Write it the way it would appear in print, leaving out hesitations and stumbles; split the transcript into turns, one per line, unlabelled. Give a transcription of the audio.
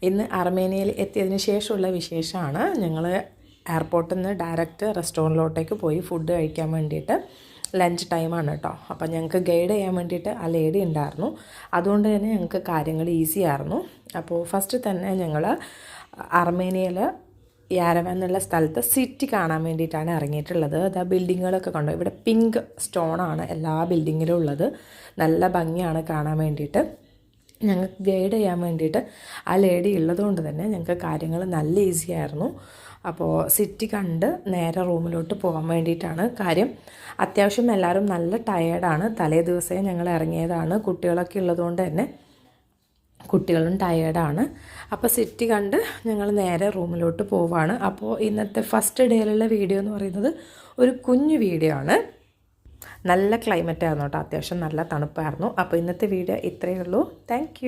ഇന്ന് അർമേനിയയിൽ എത്തിയതിന് ശേഷമുള്ള വിശേഷമാണ്. ഞങ്ങൾ എയർപോർട്ടിൽ നിന്ന് ഡയറക്റ്റ് റെസ്റ്റോറൻറ്റിലോട്ടേക്ക് പോയി ഫുഡ് കഴിക്കാൻ വേണ്ടിയിട്ട്. ലഞ്ച് ടൈമാണ് കേട്ടോ. അപ്പോൾ ഞങ്ങൾക്ക് ഗൈഡ് ചെയ്യാൻ വേണ്ടിയിട്ട് ആ ലേഡി ഉണ്ടായിരുന്നു. അതുകൊണ്ട് തന്നെ ഞങ്ങൾക്ക് കാര്യങ്ങൾ ഈസി ആയിരുന്നു. അപ്പോൾ ഫസ്റ്റ് തന്നെ ഞങ്ങൾ അർമേനിയയിൽ യാരവൻ എന്നുള്ള സ്ഥലത്ത് സിറ്റി കാണാൻ വേണ്ടിയിട്ടാണ് ഇറങ്ങിയിട്ടുള്ളത്. അത് ആ ബിൽഡിങ്ങുകളൊക്കെ കണ്ടോ, ഇവിടെ പിങ്ക് സ്റ്റോണാണ് എല്ലാ ബിൽഡിങ്ങിലും ഉള്ളത്. നല്ല ഭംഗിയാണ് കാണാൻ വേണ്ടിയിട്ട്. ഞങ്ങൾക്ക് ഗൈഡ് ചെയ്യാൻ വേണ്ടിയിട്ട് ആ ലേഡി ഉള്ളതുകൊണ്ട് തന്നെ ഞങ്ങൾക്ക് കാര്യങ്ങൾ നല്ല ഈസി ആയിരുന്നു. അപ്പോൾ സിറ്റി കണ്ട് നേരെ റൂമിലോട്ട് പോകാൻ വേണ്ടിയിട്ടാണ് കാര്യം. അത്യാവശ്യം എല്ലാവരും നല്ല ടയേർഡാണ്. തലേ ദിവസമേ ഞങ്ങൾ ഇറങ്ങിയതാണ്. കുട്ടികളൊക്കെ ഉള്ളതുകൊണ്ട് തന്നെ കുട്ടികളും ടയേർഡാണ്. അപ്പോൾ സിറ്റി കണ്ട് ഞങ്ങൾ നേരെ റൂമിലോട്ട് പോവാണ്. അപ്പോൾ ഇന്നത്തെ ഫസ്റ്റ് ഡേയിലുള്ള വീഡിയോ എന്ന് പറയുന്നത് ഒരു കുഞ്ഞു വീഡിയോ ആണ്. നല്ല ക്ലൈമറ്റ് ആയിരുന്നു കേട്ടോ, അത്യാവശ്യം നല്ല തണുപ്പായിരുന്നു. അപ്പോൾ ഇന്നത്തെ വീഡിയോ ഇത്രയേ ഉള്ളൂ. താങ്ക്